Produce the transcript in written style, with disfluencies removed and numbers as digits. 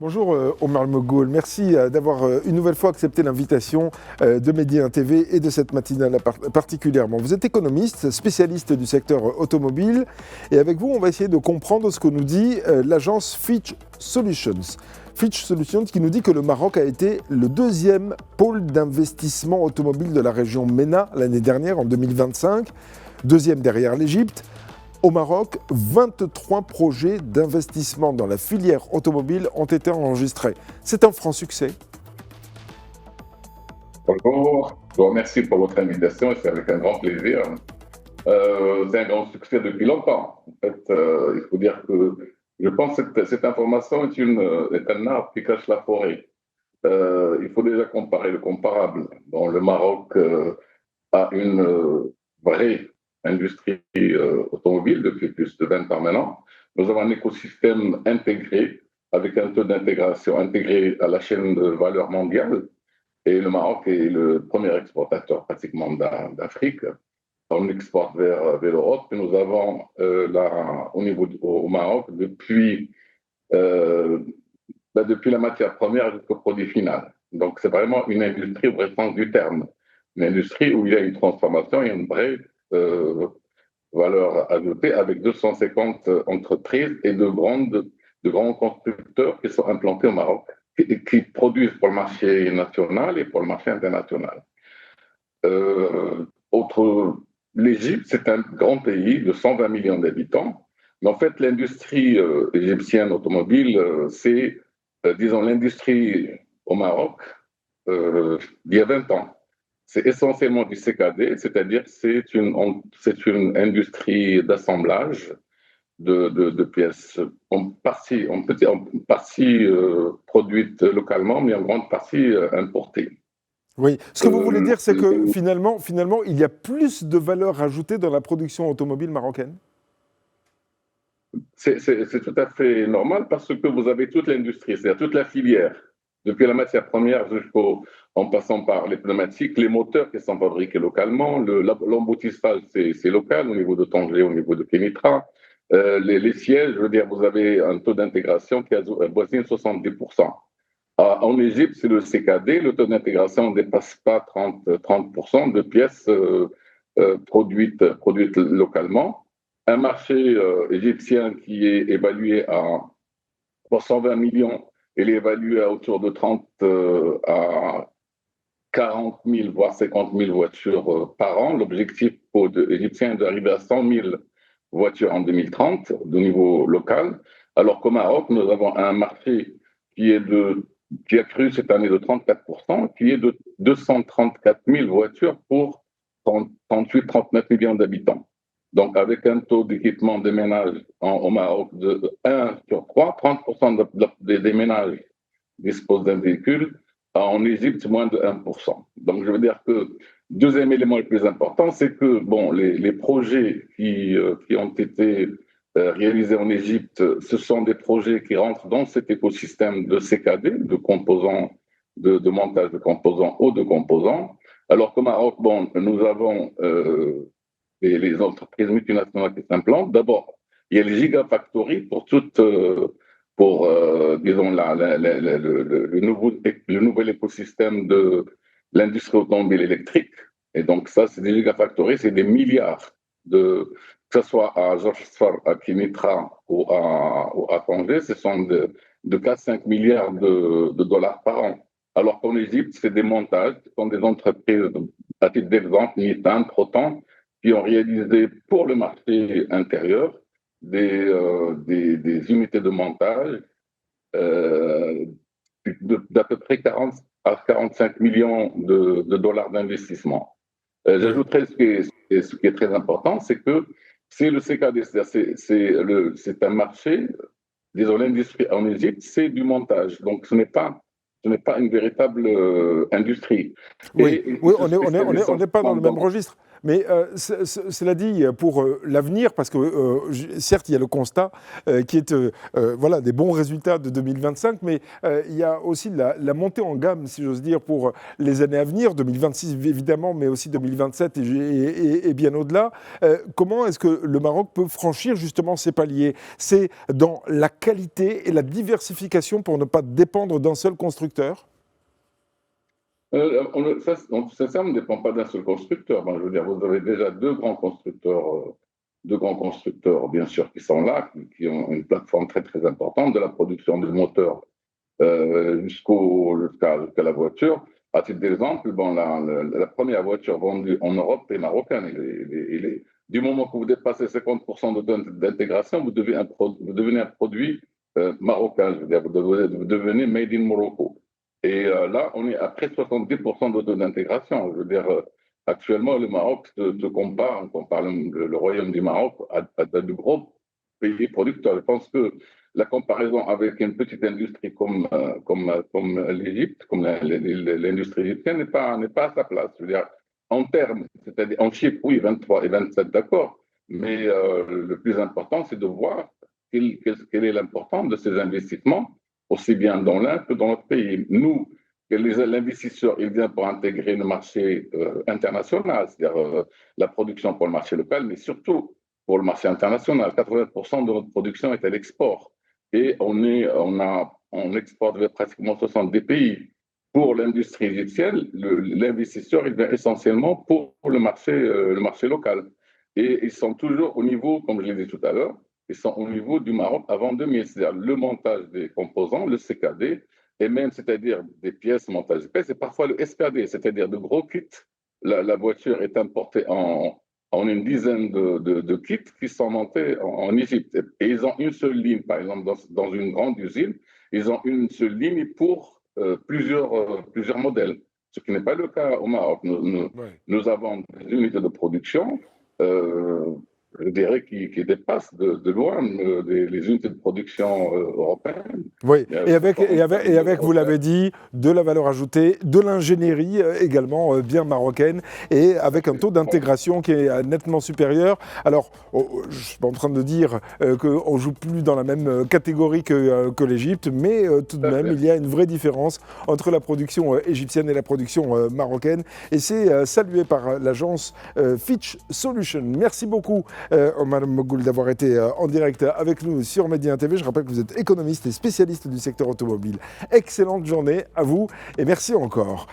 Bonjour Omar Mogoul, merci d'avoir une nouvelle fois accepté l'invitation de Medi 1 TV et de cette matinale particulièrement. Vous êtes économiste, spécialiste du secteur automobile et avec vous on va essayer de comprendre ce que nous dit l'agence Fitch Solutions. Fitch Solutions qui nous dit que le Maroc a été le deuxième pôle d'investissement automobile de la région MENA l'année dernière en 2025, deuxième derrière l'Égypte. Au Maroc, 23 projets d'investissement dans la filière automobile ont été enregistrés. C'est un franc succès. Bonjour, je vous remercie pour votre invitation et c'est avec un grand plaisir. C'est un grand succès depuis longtemps. En fait, il faut dire que je pense que cette information est un arbre qui cache la forêt. Il faut déjà comparer le comparable. Bon, le Maroc a une vraie industrie automobile depuis plus de 20 ans maintenant. Nous avons un écosystème intégré avec un taux d'intégration intégré à la chaîne de valeur mondiale. Et le Maroc est le premier exportateur pratiquement d'Afrique. On exporte vers l'Europe. Et nous avons au Maroc euh, depuis la matière première jusqu'au produit final. Donc c'est vraiment une industrie au vrai sens du terme. Une industrie où il y a une transformation et une vraie valeur ajoutée avec 250 entreprises et de grands constructeurs qui sont implantés au Maroc qui produisent pour le marché national et pour le marché international. L'Égypte, c'est un grand pays de 120 millions d'habitants, mais en fait, l'industrie égyptienne automobile, c'est, disons, l'industrie au Maroc d'il y a 20 ans. C'est essentiellement du CKD, c'est-à-dire c'est une industrie d'assemblage de pièces, en partie produites localement, mais en grande partie importées. Oui, ce que vous voulez dire, c'est que finalement, il y a plus de valeur ajoutée dans la production automobile marocaine? C'est tout à fait normal parce que vous avez toute l'industrie, c'est-à-dire toute la filière, depuis la matière première en passant par les pneumatiques, les moteurs qui sont fabriqués localement, l'emboutissage c'est local au niveau de Tanger, au niveau de Kénitra, les sièges, je veux dire, vous avez un taux d'intégration qui avoisine 70%. En Égypte, c'est le CKD, le taux d'intégration ne dépasse pas 30% de pièces produites localement. Un marché égyptien qui est évalué pour 120 millions, il est évalué à autour de 30 à 40 000, voire 50 000 voitures par an. L'objectif égyptien est d'arriver à 100 000 voitures en 2030 au niveau local, alors qu'au Maroc, nous avons un marché qui a cru cette année de 34%, qui est de 234 000 voitures pour 38-39 millions d'habitants. Donc, avec un taux d'équipement des ménages au Maroc de 1 sur 3, 30% des ménages disposent d'un véhicule. En Égypte, moins de 1%. Donc, je veux dire que deuxième élément le plus important, c'est que bon, les projets qui ont été réalisés en Égypte, ce sont des projets qui rentrent dans cet écosystème de CKD, de composants, de montage de composants ou de composants. Alors qu'au Maroc, bon, nous avons les entreprises multinationales qui s'implantent. D'abord, il y a les gigafactories disons, le nouvel écosystème de l'industrie automobile électrique. Et donc, ça, c'est des gigafactories, c'est des milliards que ce soit à Jafar, à Kénitra ou à Tanger, ce sont de 4-5 milliards de dollars par an. Alors qu'en Égypte, c'est des montages, ce sont des entreprises, à titre d'exemple, Nissan, Proton, qui ont réalisé pour le marché intérieur des unités de montage d'à peu près 40 à 45 millions de dollars d'investissement. J'ajouterais ce qui est très important, c'est que c'est le CKD, c'est un marché, disons l'industrie en Égypte, c'est du montage. Donc ce n'est pas une véritable industrie. Oui, oui, on n'est pas dans le même registre. Mais cela dit, pour l'avenir, parce que certes, il y a le constat qui est voilà, des bons résultats de 2025, mais il y a aussi la montée en gamme, si j'ose dire, pour les années à venir, 2026 évidemment, mais aussi 2027 et bien au-delà. Comment est-ce que le Maroc peut franchir justement ces paliers? C'est dans la qualité et la diversification pour ne pas dépendre d'un seul constructeur? Ça ne dépend pas d'un seul constructeur. Bon, je veux dire, vous avez déjà deux grands constructeurs, bien sûr, qui sont là, qui ont une plateforme très, très importante de la production de moteurs jusqu'à la voiture. À titre d'exemple, bon, la première voiture vendue en Europe est marocaine. Du moment que vous dépassez 50% d'intégration, vous devenez un produit marocain. Je veux dire, vous devenez made in Morocco. Et là, on est à près de 70% d'intégration. Je veux dire, actuellement, le Maroc on compare le Royaume du Maroc à de gros pays producteurs. Je pense que la comparaison avec une petite industrie comme l'Égypte, comme l'industrie égyptienne, n'est pas à sa place. Je veux dire, en termes, c'est-à-dire en chiffres, oui, 23 et 27, d'accord, mais le plus important, c'est de voir quelle est l'importance de ces investissements, aussi bien dans l'un que dans notre pays. Nous, l'investisseur, il vient pour intégrer le marché international, c'est-à-dire la production pour le marché local, mais surtout pour le marché international. 80% de notre production est à l'export et on exporte vers pratiquement 70 pays. Pour l'industrie égyptienne, l'investisseur, il vient essentiellement pour le marché local. Et ils sont toujours au niveau, comme je l'ai dit tout à l'heure, ils sont au niveau du Maroc avant 2000, c'est-à-dire le montage des composants, le CKD, et même, c'est-à-dire des pièces, montage de pièces, et parfois le SKD, c'est-à-dire de gros kits. La voiture est importée en une dizaine de kits qui sont montés en Égypte. Et ils ont une seule ligne, par exemple, dans une grande usine, ils ont une seule ligne pour plusieurs modèles, ce qui n'est pas le cas au Maroc. Nous avons des unités de production, je dirais, qui dépassent de loin les unités de production européennes. Oui, et avec, vous l'avez dit, de la valeur ajoutée, de l'ingénierie également bien marocaine, et avec un taux d'intégration qui est nettement supérieur. Alors, je ne suis pas en train de dire qu'on ne joue plus dans la même catégorie que l'Égypte, mais tout de même, il y a une vraie différence entre la production égyptienne et la production marocaine, et c'est salué par l'agence Fitch Solutions. Merci beaucoup, Omar Mogoul, d'avoir été en direct avec nous sur Média TV. Je rappelle que vous êtes économiste et spécialiste du secteur automobile. Excellente journée à vous et merci encore.